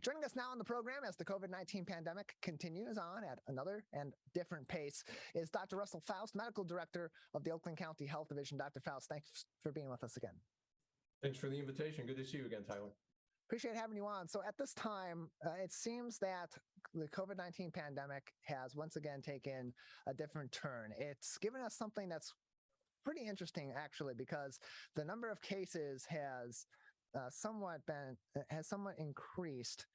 Joining us now on the program as the COVID-19 pandemic continues on at another and different pace is Dr. Russell Faust, Medical Director of the Oakland County Health Division. Dr. Faust, thanks for being with us again. Thanks for the invitation. Good to see you again, Tyler. Appreciate having you on. So at this time, it seems that the COVID-19 pandemic has once again taken a different turn. It's given us something that's pretty interesting, actually, because the number of cases has somewhat increased,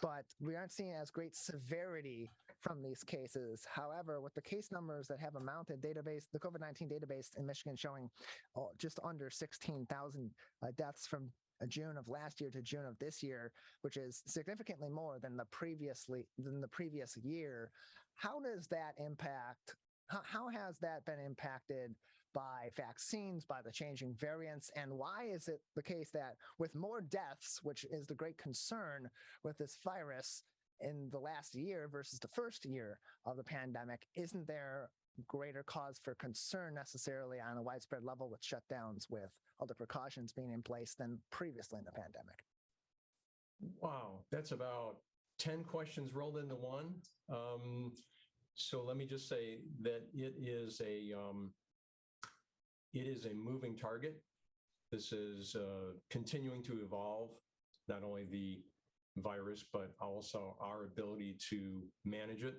but we aren't seeing as great severity from these cases. However, with the case numbers that have a mounted database, the COVID-19 database in Michigan showing just under 16,000 deaths from June of last year to June of this year, which is significantly more than the previous year. How does that impact? How has that been impacted by vaccines, by the changing variants? And why is it the case that with more deaths, which is the great concern with this virus in the last year versus the first year of the pandemic, isn't there greater cause for concern necessarily on a widespread level with shutdowns, with all the precautions being in place than previously in the pandemic? Wow, that's about 10 questions rolled into one. So let me just say that it is a moving target. This is continuing to evolve, not only the virus, but also our ability to manage it.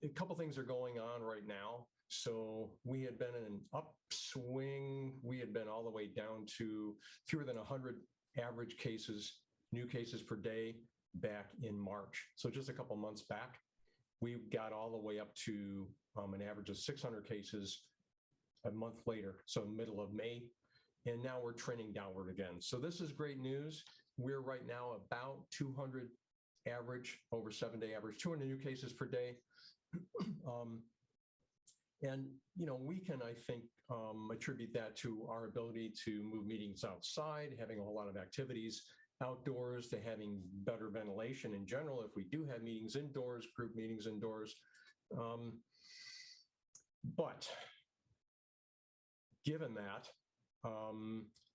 A couple things are going on right now. So we had been in an upswing. We had been all the way down to fewer than 100 average cases, new cases per day back in March. So just a couple months back, we got all the way up to an average of 600 cases a month later, so middle of May. And now we're trending downward again. So this is great news. We're right now about 200 average, over 7-day average, 200 new cases per day. And, we can, I think, attribute that to our ability to move meetings outside, having a whole lot of activities outdoors, to having better ventilation in general if we do have meetings indoors, group meetings indoors. But given that,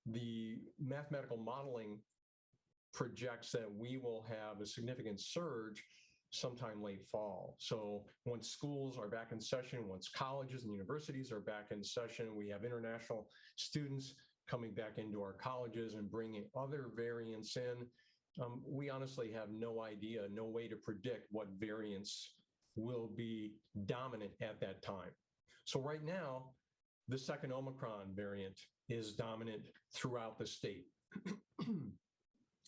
the mathematical modeling projects that we will have a significant surge sometime late fall. So once schools are back in session, once colleges and universities are back in session, we have international students coming back into our colleges and bringing other variants in. We honestly have no idea, no way to predict what variants will be dominant at that time. So right now, the second Omicron variant is dominant throughout the state.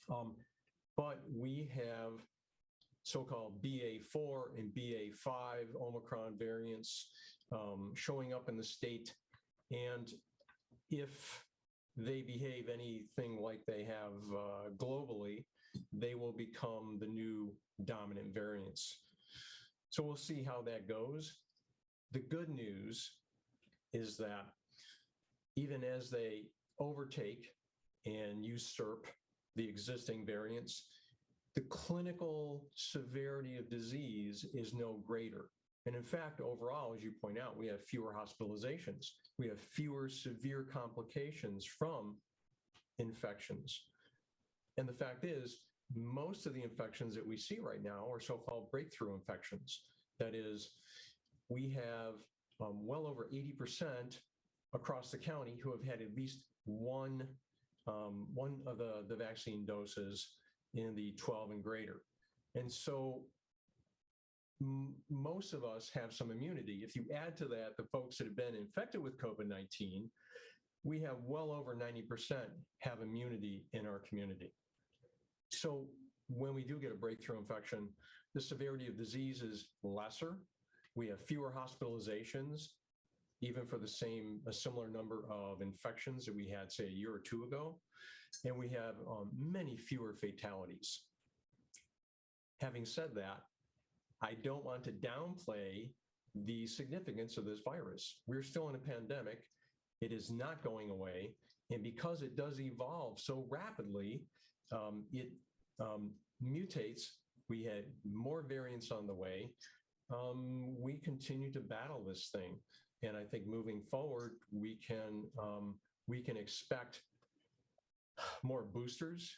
But we have so-called BA4 and BA5 Omicron variants showing up in the state. And if they behave anything like they have globally, they will become the new dominant variants. So we'll see how that goes. The good news is that even as they overtake and usurp the existing variants, the clinical severity of disease is no greater. And in fact, overall, as you point out, we have fewer hospitalizations. We have fewer severe complications from infections. And the fact is, most of the infections that we see right now are so-called breakthrough infections. That is, we have well over 80% across the county who have had at least one of the vaccine doses in the 12 and greater. And so most of us have some immunity. If you add to that the folks that have been infected with COVID-19, we have well over 90% have immunity in our community. So when we do get a breakthrough infection, the severity of disease is lesser. We have fewer hospitalizations, even for a similar number of infections that we had, say, a year or two ago. And we have many fewer fatalities. Having said that, I don't want to downplay the significance of this virus. We're still in a pandemic. It is not going away. And because it does evolve so rapidly, it mutates. We had more variants on the way. We continue to battle this thing. And I think moving forward, we can expect more boosters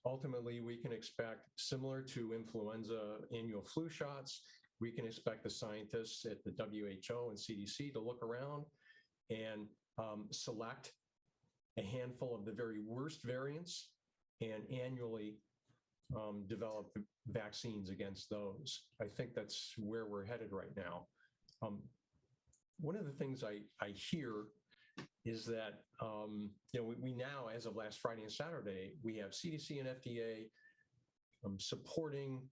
ultimately, we can expect, similar to influenza annual flu shots, we can expect the scientists at the WHO and CDC to look around and select a handful of the very worst variants and annually develop vaccines against those. I think that's where we're headed right now. One of the things I hear is that we now, as of last Friday and Saturday, we have CDC and FDA supporting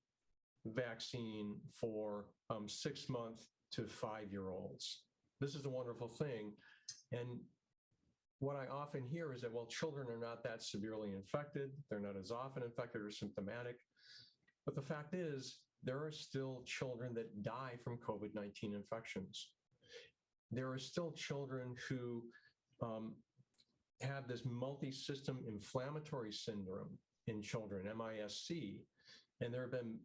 vaccine for 6-month to 5-year-olds. This is a wonderful thing. And what I often hear is that, well, children are not that severely infected. They're not as often infected or symptomatic. But the fact is, there are still children that die from COVID-19 infections. There are still children who have this multi-system inflammatory syndrome in children, MIS-C, and there have been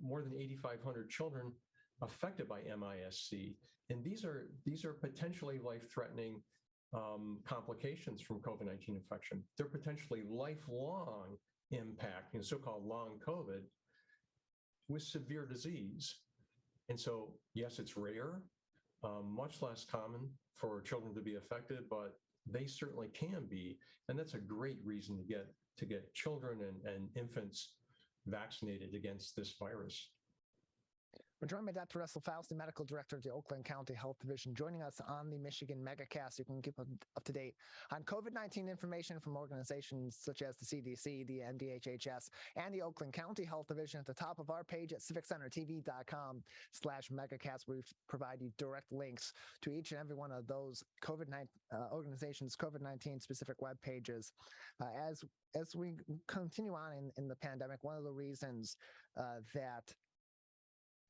more than 8,500 children affected by MIS-C, and these are potentially life-threatening complications from COVID-19 infection. They're potentially lifelong impact in so-called long COVID with severe disease. And so, yes, it's rare, much less common for children to be affected, but they certainly can be. And that's a great reason to get children and infants vaccinated against this virus. We're joined by Dr. Russell Faust, the Medical Director of the Oakland County Health Division, joining us on the Michigan Megacast. You can keep up to date on COVID-19 information from organizations such as the CDC, the MDHHS, and the Oakland County Health Division at the top of our page at civiccentertv.com/Megacast. We provide you direct links to each and every one of those organizations' COVID-19 specific web pages. As we continue on in the pandemic, one of the reasons that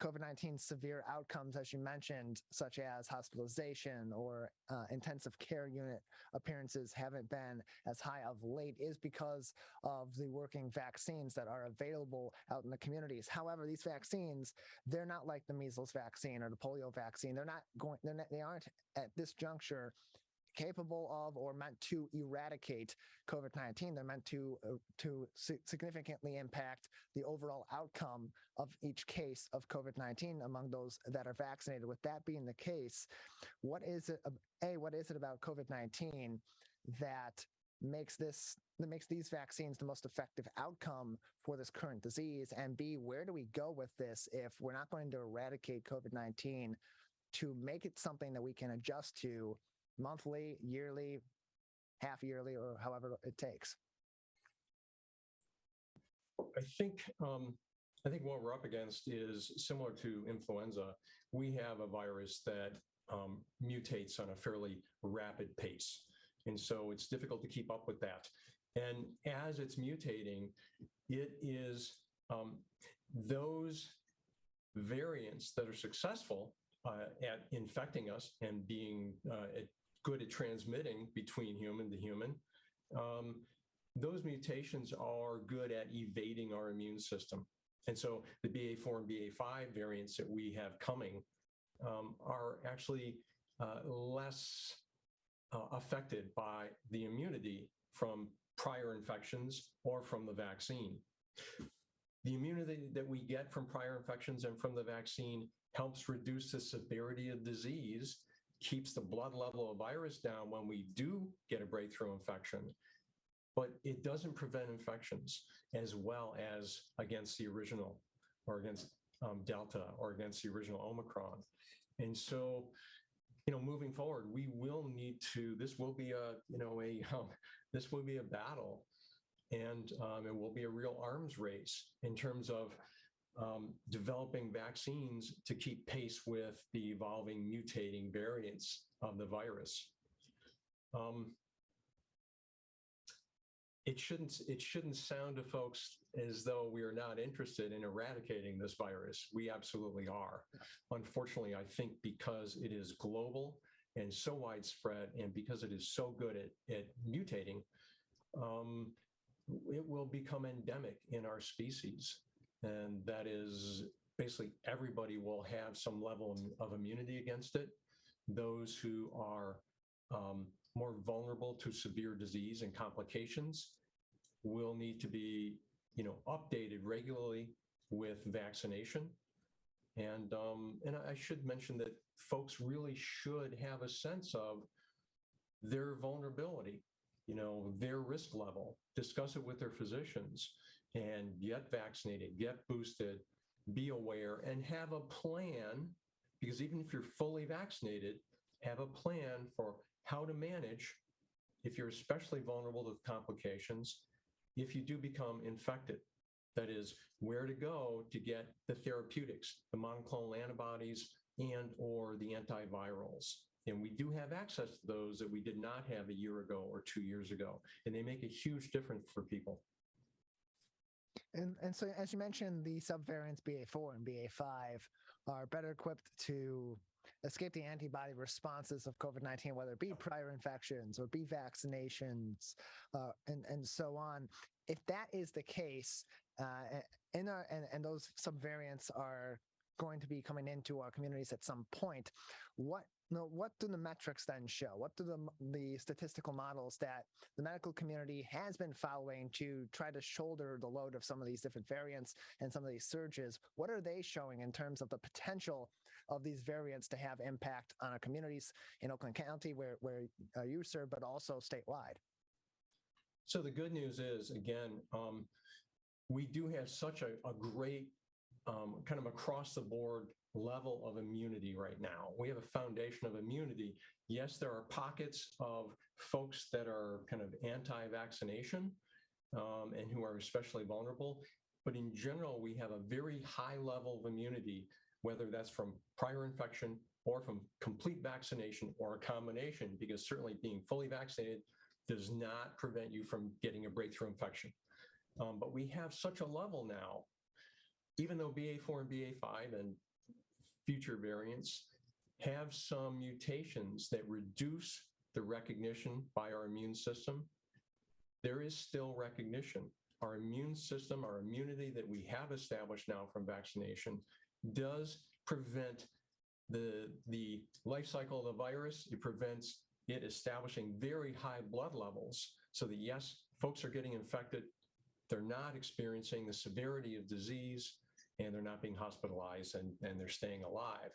COVID-19 severe outcomes, as you mentioned, such as hospitalization or intensive care unit appearances haven't been as high of late, is because of the working vaccines that are available out in the communities. However, these vaccines, they're not like the measles vaccine or the polio vaccine. They aren't at this juncture capable of or meant to eradicate COVID-19. They're meant to significantly impact the overall outcome of each case of COVID-19 among those that are vaccinated. With that being the case, what is it about COVID-19 that makes these vaccines the most effective outcome for this current disease? And B, where do we go with this if we're not going to eradicate COVID-19 to make it something that we can adjust to monthly, yearly, half yearly, or however it takes? I think what we're up against is similar to influenza. We have a virus that mutates on a fairly rapid pace. And so it's difficult to keep up with that. And as it's mutating, it is those variants that are successful at infecting us and being good at transmitting between human to human, those mutations are good at evading our immune system. And so the BA4 and BA5 variants that we have coming are actually less affected by the immunity from prior infections or from the vaccine. The immunity that we get from prior infections and from the vaccine helps reduce the severity of disease, keeps the blood level of virus down when we do get a breakthrough infection, but it doesn't prevent infections as well as against the original or against Delta or against the original Omicron. And so, moving forward, we will need to, this will be this will be a battle, and it will be a real arms race in terms of developing vaccines to keep pace with the evolving, mutating variants of the virus. It shouldn't sound to folks as though we are not interested in eradicating this virus. We absolutely are. Unfortunately, I think because it is global and so widespread, and because it is so good at mutating, it will become endemic in our species. And that is basically everybody will have some level of immunity against it. Those who are more vulnerable to severe disease and complications will need to be updated regularly with vaccination. And I should mention that folks really should have a sense of their vulnerability, their risk level, discuss it with their physicians, and get vaccinated, get boosted, be aware, and have a plan, because even if you're fully vaccinated, have a plan for how to manage if you're especially vulnerable to complications, if you do become infected. That is, where to go to get the therapeutics, the monoclonal antibodies, and or the antivirals. And we do have access to those that we did not have a year ago or 2 years ago, and they make a huge difference for people. And so, as you mentioned, the subvariants BA4 and BA5 are better equipped to escape the antibody responses of COVID-19, whether it be prior infections or be vaccinations, and so on. If that is the case, and those subvariants are going to be coming into our communities at some point, what do the metrics then show? What do the statistical models that the medical community has been following to try to shoulder the load of some of these different variants and some of these surges? What are they showing in terms of the potential of these variants to have impact on our communities in Oakland County, where you serve, but also statewide? So the good news is, again, we do have such a great kind of across the board level of immunity right now. We have a foundation of immunity. Yes, there are pockets of folks that are kind of anti-vaccination and who are especially vulnerable. But in general, we have a very high level of immunity, whether that's from prior infection or from complete vaccination or a combination, because certainly being fully vaccinated does not prevent you from getting a breakthrough infection. But we have such a level now, even though BA4 and BA5 and future variants have some mutations that reduce the recognition by our immune system, there is still recognition. Our immune system, our immunity that we have established now from vaccination does prevent the life cycle of the virus. It prevents it establishing very high blood levels so that, yes, folks are getting infected. They're not experiencing the severity of disease, and they're not being hospitalized, and they're staying alive.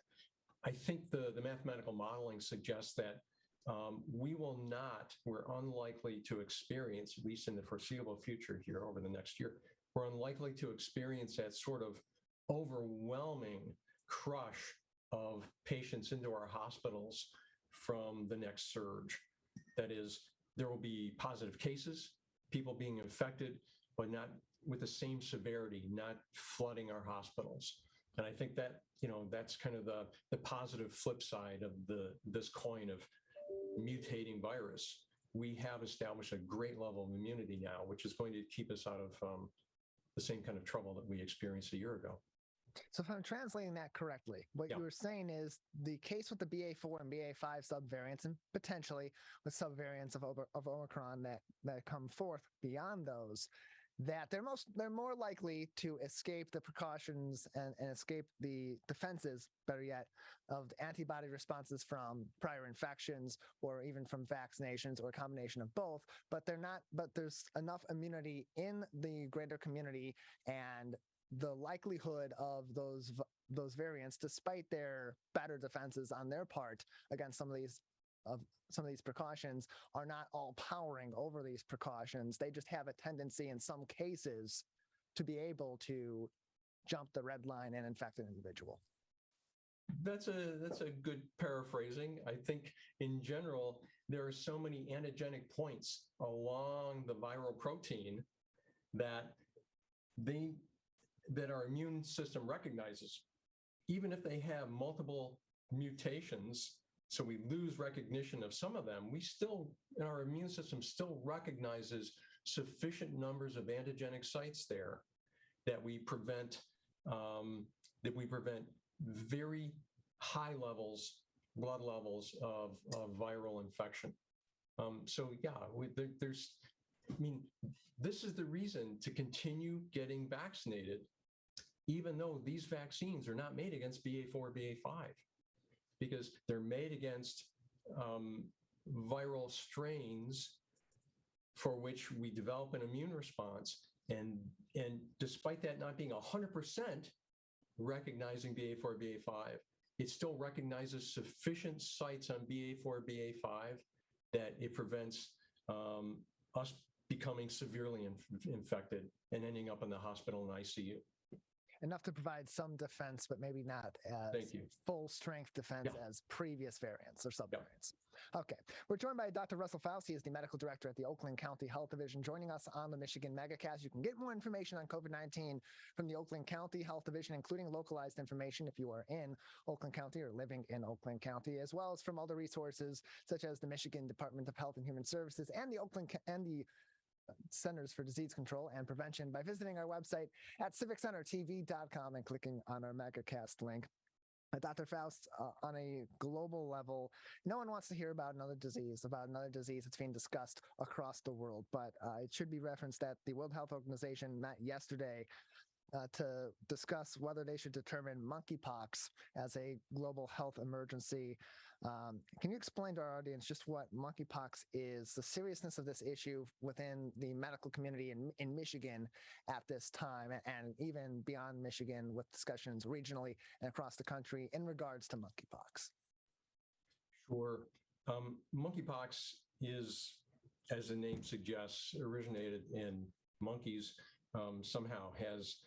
I think the mathematical modeling suggests that we're unlikely to experience, at least in the foreseeable future here over the next year, we're unlikely to experience that sort of overwhelming crush of patients into our hospitals from the next surge. That is, there will be positive cases, people being infected, but not with the same severity, not flooding our hospitals. And I think that, that's kind of the positive flip side of this coin of mutating virus. We have established a great level of immunity now, which is going to keep us out of the same kind of trouble that we experienced a year ago. So if I'm translating that correctly, what you were saying is the case with the BA4 and BA5 subvariants, and potentially with subvariants of Omicron that come forth beyond those, that they're more likely to escape the precautions and escape the defenses, better yet, of antibody responses from prior infections or even from vaccinations or a combination of both. But there's enough immunity in the greater community, and the likelihood of those variants, despite their better defenses on their part against some of these precautions, are not all powering over these precautions. They just have a tendency in some cases to be able to jump the red line and infect an individual. That's a good paraphrasing. I think in general, there are so many antigenic points along the viral protein that our immune system recognizes. Even if they have multiple mutations, so we lose recognition of some of them, our immune system still recognizes sufficient numbers of antigenic sites there that we prevent very high blood levels of viral infection. This is the reason to continue getting vaccinated, even though these vaccines are not made against BA4, BA5, because they're made against viral strains for which we develop an immune response. And despite that not being 100% recognizing BA4, BA5, it still recognizes sufficient sites on BA4, BA5 that it prevents us becoming severely infected and ending up in the hospital and ICU. Enough to provide some defense, but maybe not as full strength defense as previous variants or subvariants. Okay. We're joined by Dr. Russell Faust. He is the medical director at the Oakland County Health Division, joining us on the Michigan Megacast. You can get more information on COVID-19 from the Oakland County Health Division, including localized information if you are in Oakland County or living in Oakland County, as well as from other resources such as the Michigan Department of Health and Human Services and the Centers for Disease Control and Prevention by visiting our website at civiccentertv.com and clicking on our Megacast link. Dr. Faust, on a global level, no one wants to hear about another disease that's being discussed across the world. But it should be referenced that the World Health Organization met yesterday to discuss whether they should determine monkeypox as a global health emergency. Can you explain to our audience just what monkeypox is, the seriousness of this issue within the medical community in Michigan at this time, and even beyond Michigan with discussions regionally and across the country in regards to monkeypox? Sure. Monkeypox is, as the name suggests, originated in monkeys, somehow has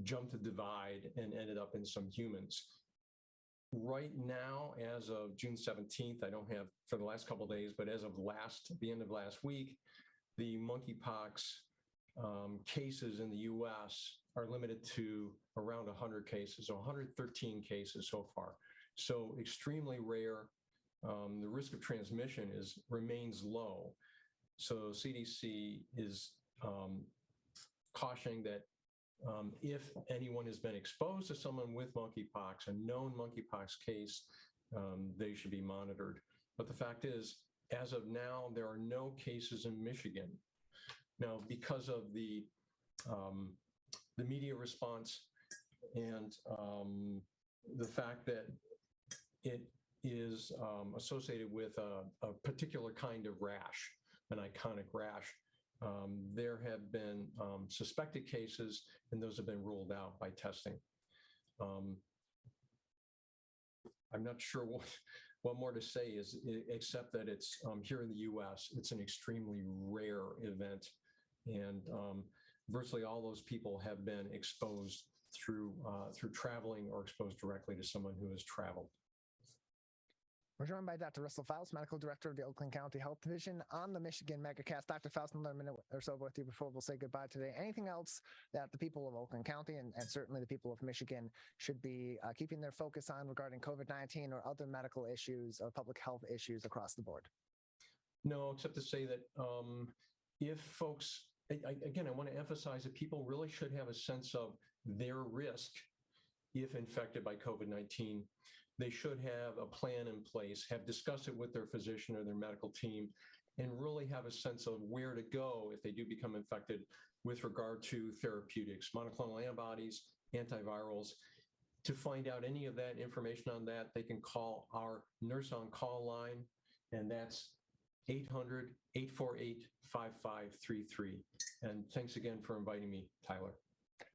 jumped the divide and ended up in some humans. Right now, as of June 17th, I don't have for the last couple of days, but as of the end of last week, the monkeypox cases in the U.S. are limited to around 100 cases, so 113 cases so far. So extremely rare. The risk of transmission remains low. So CDC is cautioning that if anyone has been exposed to someone with monkeypox, a known monkeypox case, they should be monitored. But the fact is, as of now, there are no cases in Michigan. Now, because of the media response and the fact that it is associated with a particular kind of rash, an iconic rash, there have been suspected cases, and those have been ruled out by testing. I'm not sure what more to say except that it's here in the U.S., it's an extremely rare event, and virtually all those people have been exposed through traveling or exposed directly to someone who has traveled. We're joined by Dr. Russell Faust, Medical Director of the Oakland County Health Division on the Michigan Megacast. Dr. Faust, another minute or so with you before we'll say goodbye today. Anything else that the people of Oakland County and certainly the people of Michigan should be keeping their focus on regarding COVID-19 or other medical issues or public health issues across the board? No, except to say that if folks, again, I want to emphasize that people really should have a sense of their risk if infected by COVID-19. They should have a plan in place, have discussed it with their physician or their medical team, and really have a sense of where to go if they do become infected with regard to therapeutics, monoclonal antibodies, antivirals. To find out any of that information on that, they can call our Nurse on Call line, and that's 800-848-5533. And thanks again for inviting me, Tyler.